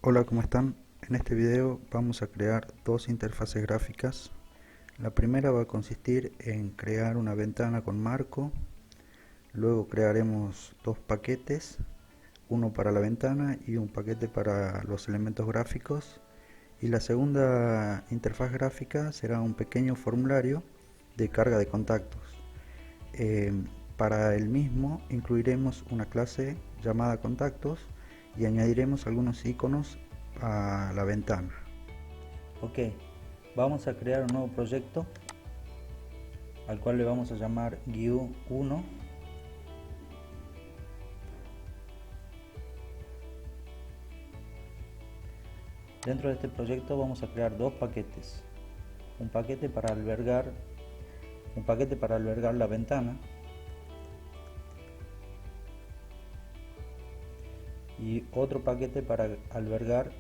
Hola, ¿cómo están? En este video vamos a crear dos interfaces gráficas. La primera va a consistir en crear una ventana con marco, luego crearemos dos paquetes, uno para la ventana y un paquete para los elementos gráficos, y la segunda interfaz gráfica será un pequeño formulario de carga de contactos. Eh, para el mismo incluiremos una clase llamada contactos y añadiremos algunos iconos a la ventana. Ok, vamos a crear un nuevo proyecto al cual le vamos a llamar GUI1. Dentro de este proyecto vamos a crear dos paquetes. Un paquete para albergar la ventana y otro paquete para albergar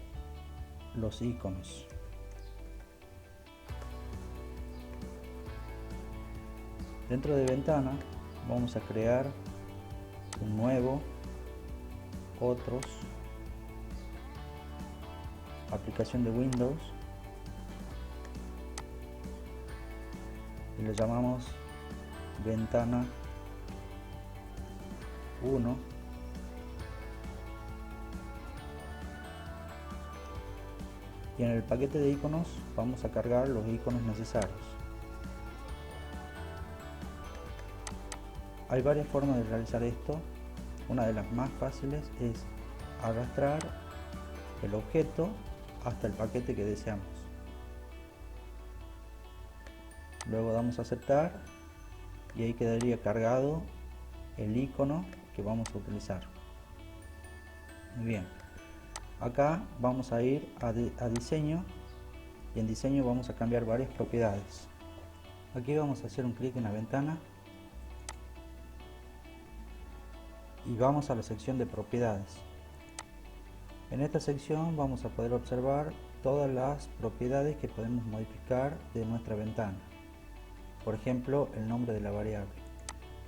los iconos. Dentro de ventana vamos a crear un nuevo, otros, aplicación de Windows, y le llamamos ventana 1. Y en el paquete de iconos vamos a cargar los iconos necesarios. Hay varias formas de realizar esto. Una de las más fáciles es arrastrar el objeto hasta el paquete que deseamos. Luego damos a aceptar y ahí quedaría cargado el icono que vamos a utilizar. Muy bien, acá vamos a ir a diseño, y en diseño vamos a cambiar varias propiedades. Aquí vamos a hacer un clic en la ventana y vamos a la sección de propiedades. En esta sección vamos a poder observar todas las propiedades que podemos modificar de nuestra ventana. Por ejemplo, el nombre de la variable.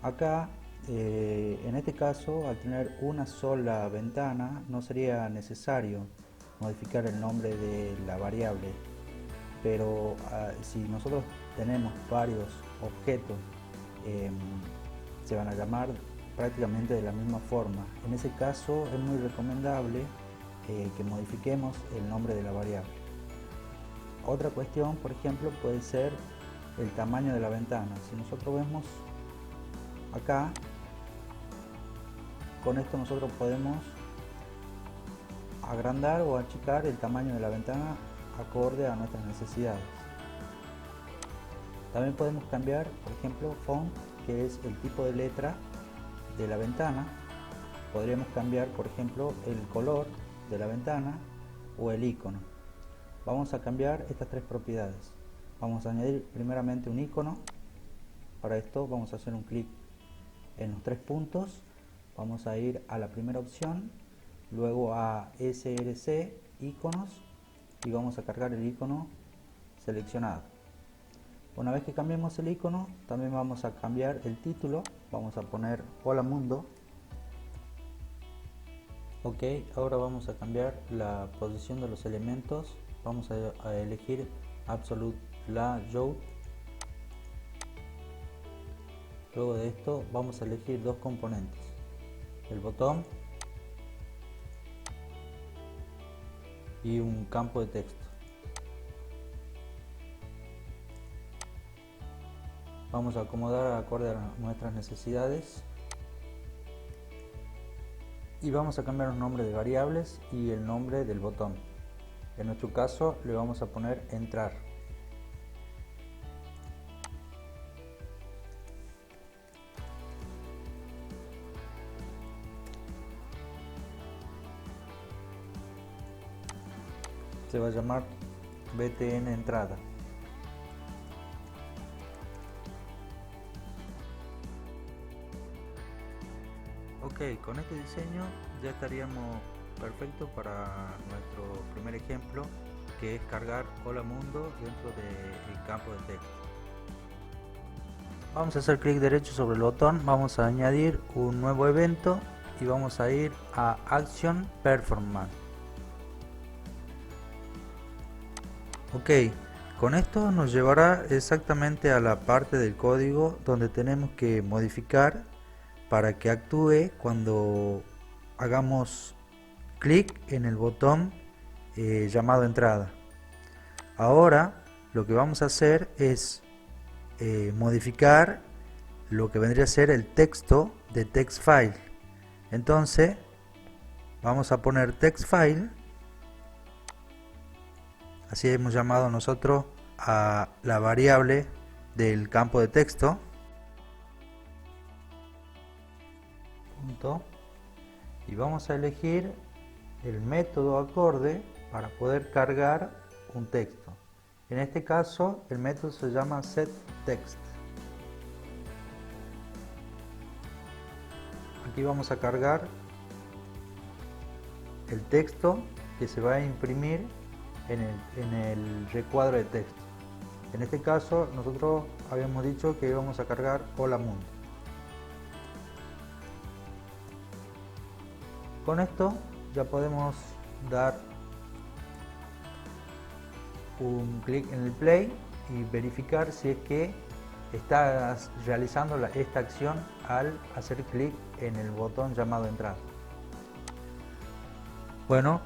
Acá, en este caso, al tener una sola ventana, no sería necesario modificar el nombre de la variable. Pero si nosotros tenemos varios objetos, se van a llamar prácticamente de la misma forma. En ese caso es muy recomendable que modifiquemos el nombre de la variable. Otra cuestión, por ejemplo, puede ser el tamaño de la ventana. Si nosotros vemos acá, con esto nosotros podemos agrandar o achicar el tamaño de la ventana acorde a nuestras necesidades. También podemos cambiar, por ejemplo, font, que es el tipo de letra de la ventana. Podríamos cambiar, por ejemplo, el color de la ventana o el icono. Vamos a cambiar estas tres propiedades. Vamos a añadir primeramente un icono. Para esto vamos a hacer un clic en los tres puntos, vamos a ir a la primera opción, luego a src iconos y vamos a cargar el icono seleccionado. Una vez que cambiemos el icono, también vamos a cambiar el título. Vamos a poner Hola Mundo. Ok, ahora vamos a cambiar la posición de los elementos. Vamos a elegir Absolute Layout. Luego de esto vamos a elegir dos componentes, el botón y un campo de texto. Vamos a acomodar acorde a nuestras necesidades y vamos a cambiar los nombres de variables y el nombre del botón. En nuestro caso le vamos a poner entrar. Se va a llamar btn entrada. Ok, con este diseño ya estaríamos perfectos para nuestro primer ejemplo, que es cargar Hola Mundo dentro del campo de texto. Vamos a hacer clic derecho sobre el botón, vamos a añadir un nuevo evento y vamos a ir a Action Performance. Ok, con esto nos llevará exactamente a la parte del código donde tenemos que modificar para que actúe cuando hagamos clic en el botón llamado entrada. Ahora lo que vamos a hacer es modificar lo que vendría a ser el texto de text file. Entonces vamos a poner text file, así hemos llamado nosotros a la variable del campo de texto. Punto. Y vamos a elegir el método acorde para poder cargar un texto. En este caso el método se llama setText. Aquí vamos a cargar el texto que se va a imprimir en el recuadro de texto. En este caso nosotros habíamos dicho que íbamos a cargar Hola Mundo. Con esto ya podemos dar un clic en el play y verificar si es que estás realizando esta acción al hacer clic en el botón llamado entrada. Bueno,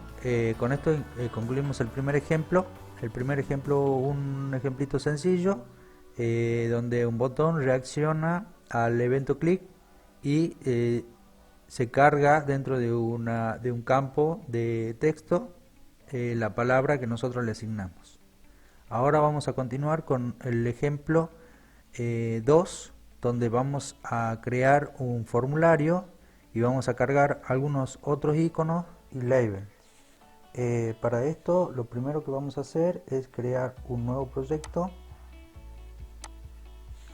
con esto concluimos el primer ejemplo. El primer ejemplo, un ejemplito sencillo, donde un botón reacciona al evento clic y se carga dentro de un campo de texto la palabra que nosotros le asignamos. Ahora vamos a continuar con el ejemplo 2, donde vamos a crear un formulario y vamos a cargar algunos otros iconos y labels. Para esto lo primero que vamos a hacer es crear un nuevo proyecto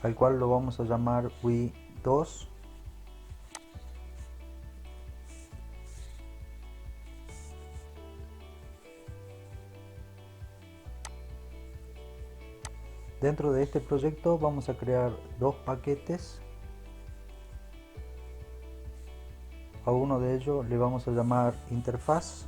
al cual lo vamos a llamar Wii2. Dentro de este proyecto vamos a crear dos paquetes. A uno de ellos le vamos a llamar interfaz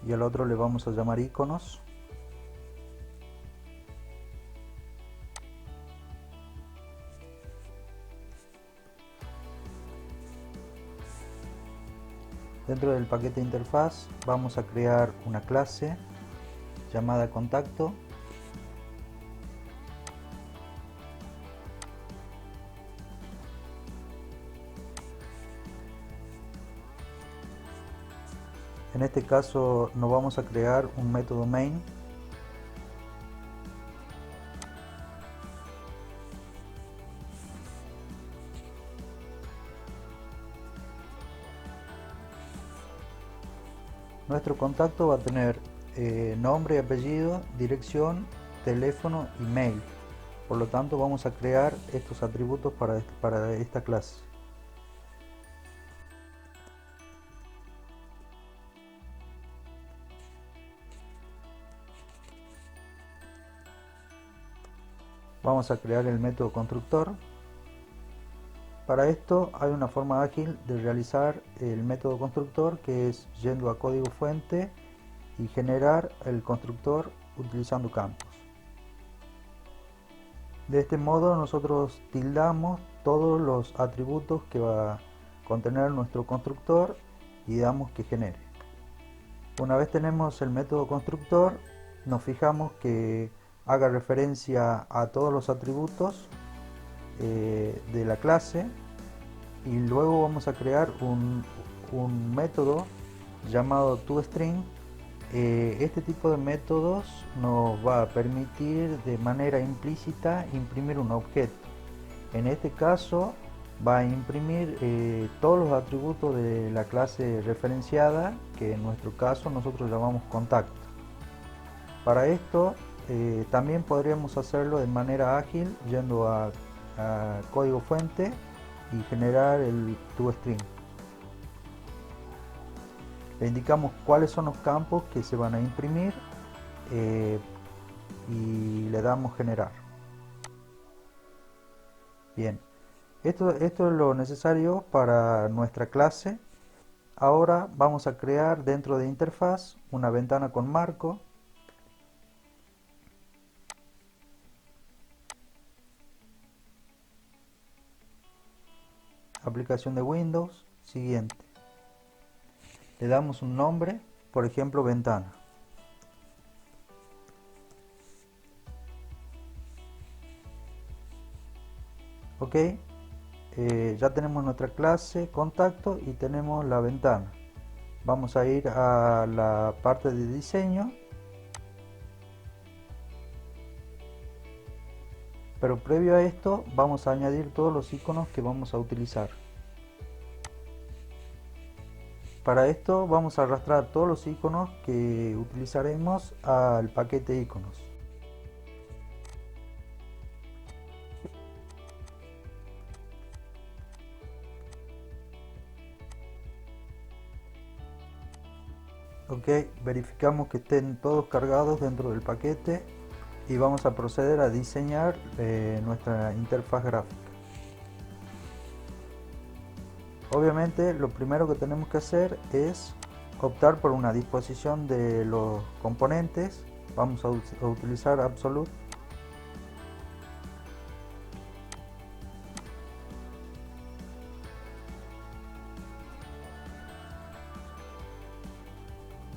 y al otro le vamos a llamar iconos. Dentro del paquete interfaz vamos a crear una clase llamada contacto. En este caso nos vamos a crear un método main. Nuestro contacto va a tener nombre, apellido, dirección, teléfono y mail. Por lo tanto vamos a crear estos atributos para esta clase. Vamos a crear el método constructor. Para esto hay una forma ágil de realizar el método constructor, que es yendo a código fuente y generar el constructor utilizando campos. De este modo nosotros tildamos todos los atributos que va a contener nuestro constructor y damos que genere. Una vez tenemos el método constructor, nos fijamos que haga referencia a todos los atributos de la clase, y luego vamos a crear un método llamado toString. Este tipo de métodos nos va a permitir de manera implícita imprimir un objeto. En este caso va a imprimir todos los atributos de la clase referenciada, que en nuestro caso nosotros llamamos contacto. Para esto también podríamos hacerlo de manera ágil yendo a código fuente y generar el toString. Le indicamos cuáles son los campos que se van a imprimir y le damos generar. Bien, Esto es lo necesario para nuestra clase. Ahora vamos a crear dentro de interfaz una ventana con marco. Aplicación de Windows, siguiente. Le damos un nombre, por ejemplo ventana. Ok, ya tenemos nuestra clase contacto y tenemos la ventana. Vamos a ir a la parte de diseño, pero previo a esto vamos a añadir todos los iconos que vamos a utilizar. Para esto vamos a arrastrar todos los iconos que utilizaremos al paquete iconos. Ok, verificamos que estén todos cargados dentro del paquete y vamos a proceder a diseñar nuestra interfaz gráfica. Obviamente lo primero que tenemos que hacer es optar por una disposición de los componentes. Vamos a utilizar Absolute.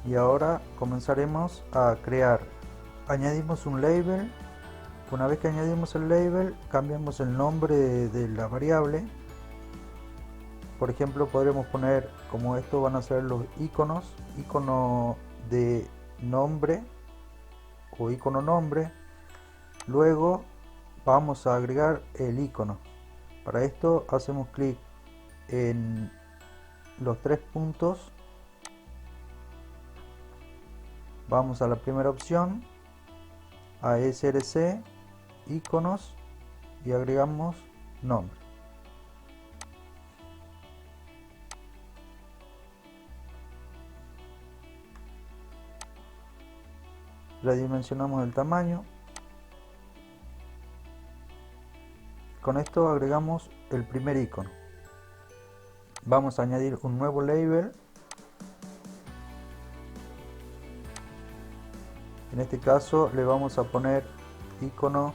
Y ahora comenzaremos a crear. Añadimos un label. Una vez que añadimos el label, cambiamos el nombre de la variable. Por ejemplo, podremos poner, como esto van a ser los iconos, icono de nombre o icono nombre. Luego vamos a agregar el icono. Para esto hacemos clic en los tres puntos. Vamos a la primera opción, a src, iconos, y agregamos nombre. Redimensionamos el tamaño. Con esto agregamos el primer icono. Vamos a añadir un nuevo label. En este caso le vamos a poner icono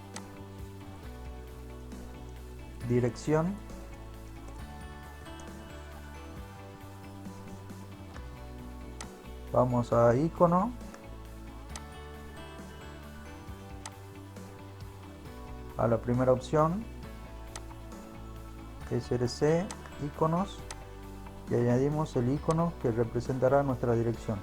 dirección. Vamos a icono. A la primera opción, src, iconos, y añadimos el icono que representará nuestra dirección.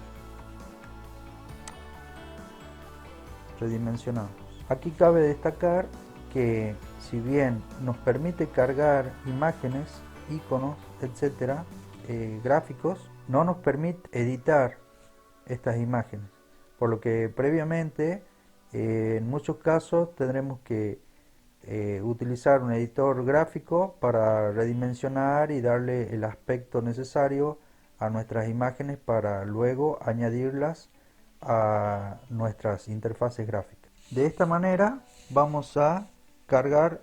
Redimensionamos. Aquí cabe destacar que si bien nos permite cargar imágenes, iconos, etcétera, gráficos, no nos permite editar estas imágenes, por lo que previamente en muchos casos tendremos que utilizar un editor gráfico para redimensionar y darle el aspecto necesario a nuestras imágenes para luego añadirlas a nuestras interfaces gráficas. De esta manera vamos a cargar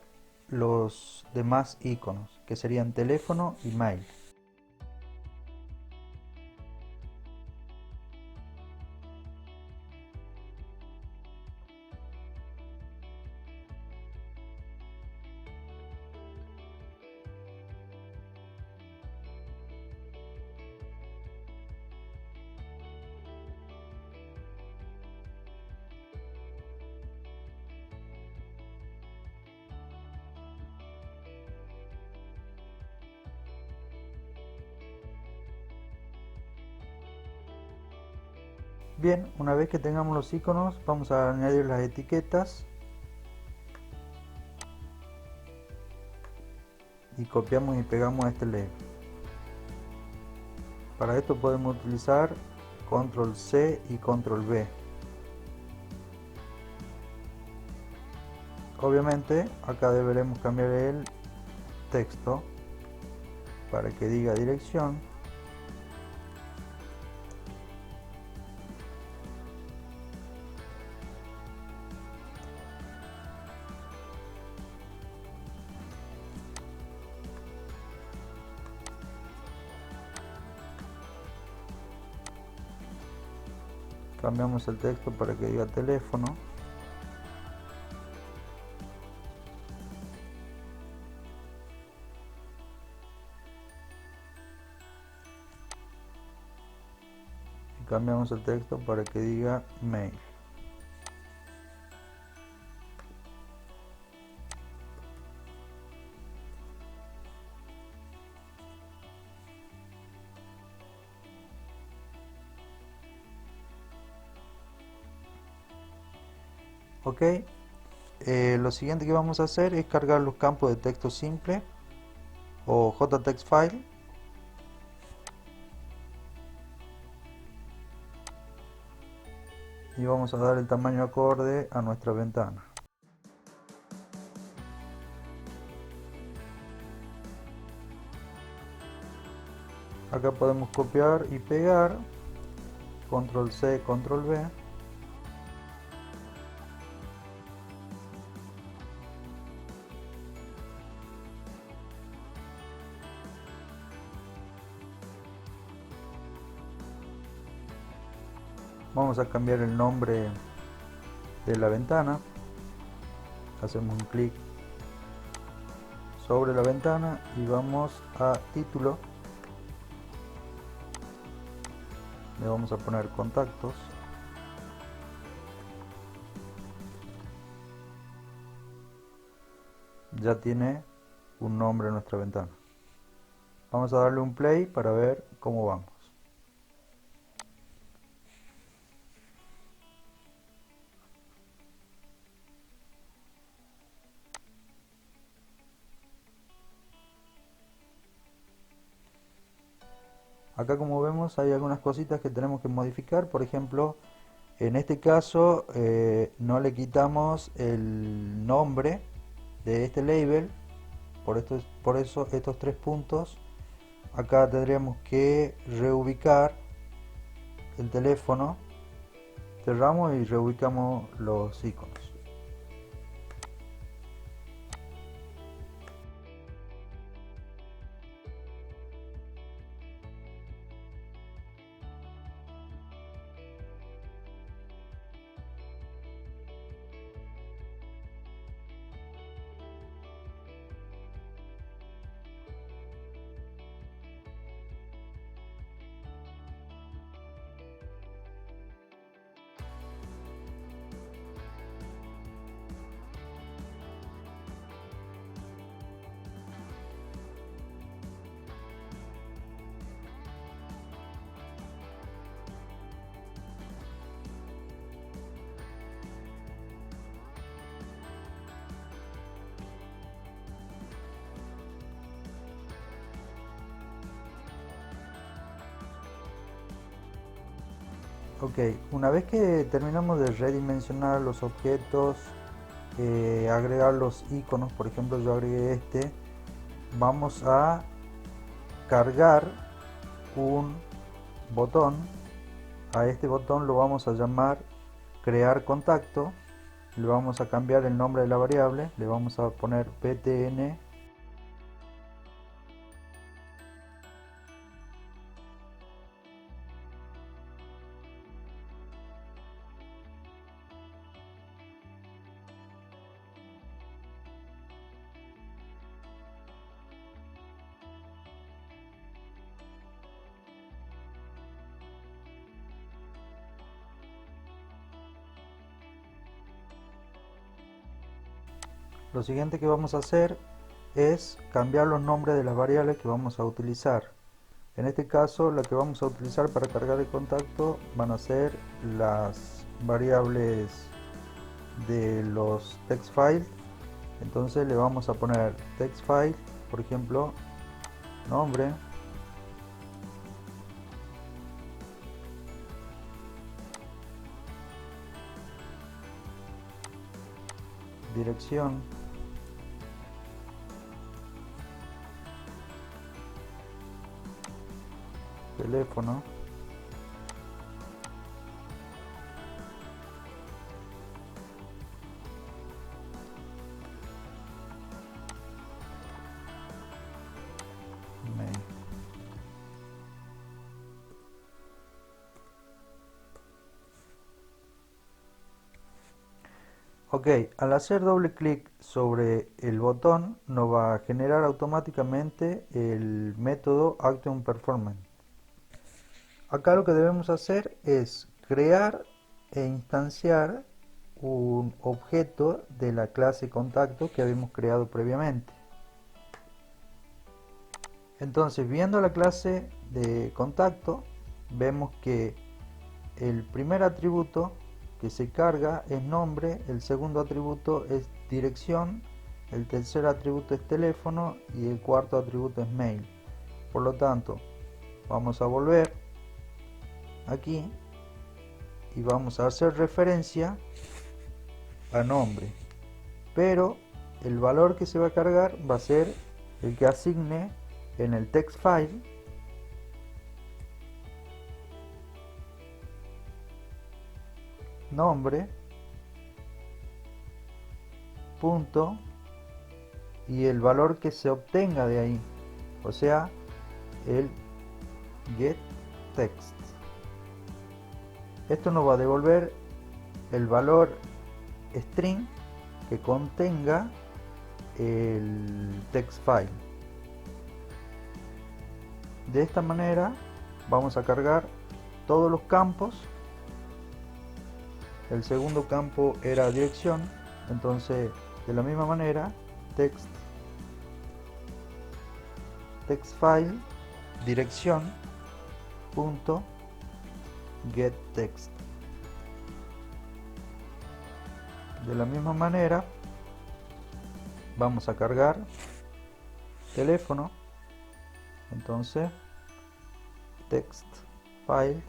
los demás iconos, que serían teléfono y mail. Bien, una vez que tengamos los iconos, vamos a añadir las etiquetas y copiamos y pegamos este label. Para esto podemos utilizar control C y control V. Obviamente acá deberemos cambiar el texto para que diga dirección. Cambiamos el texto para que diga teléfono. Y cambiamos el texto para que diga mail. Ok, lo siguiente que vamos a hacer es cargar los campos de texto simple o JText file. Y vamos a dar el tamaño acorde a nuestra ventana. Acá podemos copiar y pegar, control C, control V. Vamos a cambiar el nombre de la ventana. Hacemos un clic sobre la ventana y vamos a título. Le vamos a poner contactos. Ya tiene un nombre en nuestra ventana. Vamos a darle un play para ver cómo vamos. Acá, como vemos, hay algunas cositas que tenemos que modificar. Por ejemplo, en este caso no le quitamos el nombre de este label. Por eso estos 3 puntos. Acá tendríamos que reubicar el teléfono. Cerramos y reubicamos los iconos. Ok, una vez que terminamos de redimensionar los objetos, agregar los iconos, por ejemplo yo agregué este, vamos a cargar un botón. A este botón lo vamos a llamar crear contacto. Le vamos a cambiar el nombre de la variable, le vamos a poner ptn. Lo siguiente que vamos a hacer es cambiar los nombres de las variables que vamos a utilizar. En este caso, la que vamos a utilizar para cargar el contacto van a ser las variables de los text files. Entonces le vamos a poner text file, por ejemplo, nombre, dirección, teléfono, mail. Ok, al hacer doble clic sobre el botón nos va a generar automáticamente el método ActionPerformance. Acá lo que debemos hacer es crear e instanciar un objeto de la clase contacto que habíamos creado previamente. Entonces, viendo la clase de contacto, vemos que el primer atributo que se carga es nombre, el segundo atributo es dirección, el tercer atributo es teléfono y el cuarto atributo es mail. Por lo tanto, vamos a volver aquí y vamos a hacer referencia a nombre, pero el valor que se va a cargar va a ser el que asigne en el text file nombre punto y el valor que se obtenga de ahí, o sea, el getText. Esto nos va a devolver el valor string que contenga el text file. De esta manera vamos a cargar todos los campos. El segundo campo era dirección, entonces de la misma manera text file dirección punto getText. De la misma manera vamos a cargar teléfono, entonces text file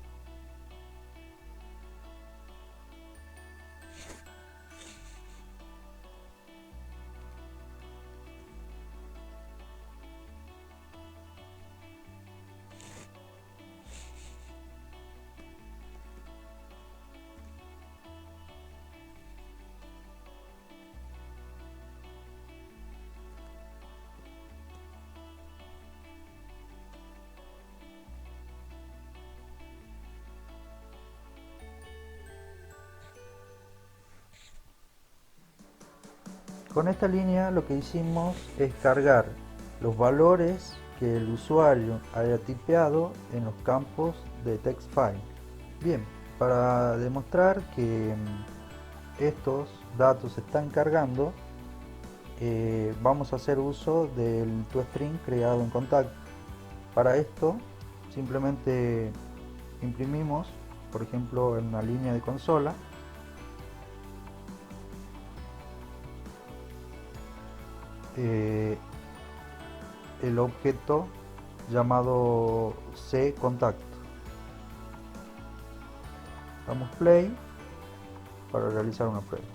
Con esta línea lo que hicimos es cargar los valores que el usuario haya tipeado en los campos de text file. Bien, para demostrar que estos datos se están cargando, vamos a hacer uso del toString creado en contacto. Para esto simplemente imprimimos, por ejemplo, en una línea de consola, el objeto llamado cContacto. Damos play para realizar una prueba.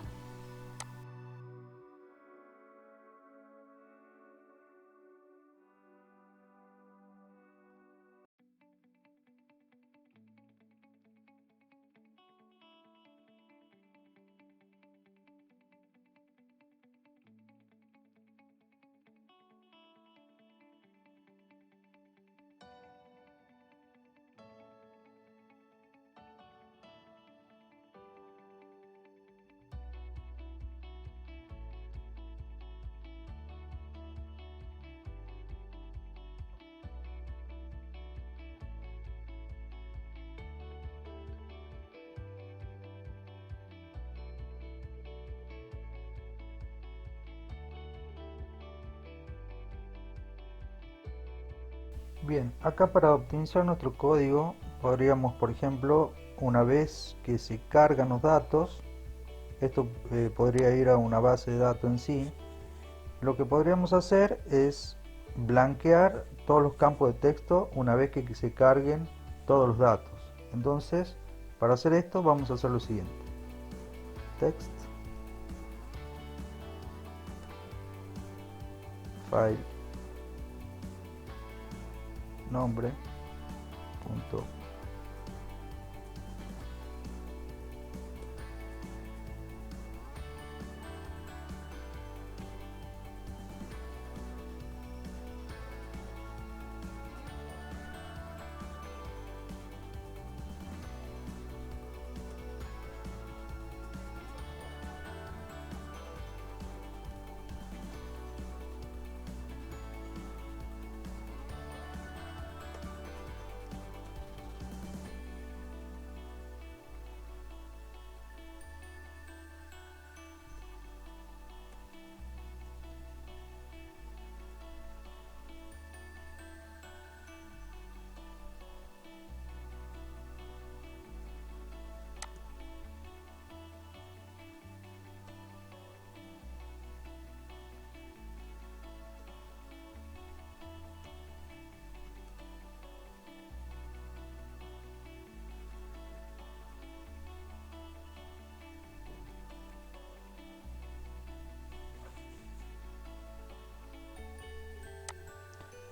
Bien, acá para optimizar nuestro código podríamos, por ejemplo, una vez que se cargan los datos, esto podría ir a una base de datos en sí, lo que podríamos hacer es blanquear todos los campos de texto una vez que se carguen todos los datos. Entonces, para hacer esto vamos a hacer lo siguiente: text file nombre punto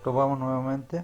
Probamos nuevamente.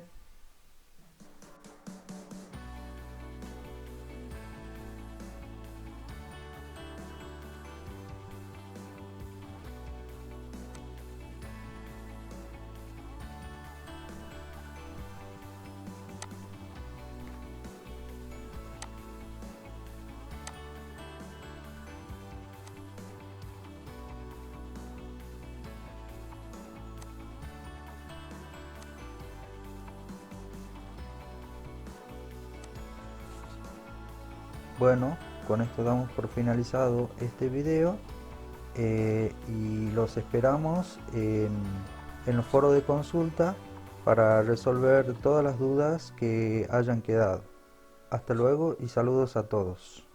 Bueno, con esto damos por finalizado este video y los esperamos en los foros de consulta para resolver todas las dudas que hayan quedado. Hasta luego y saludos a todos.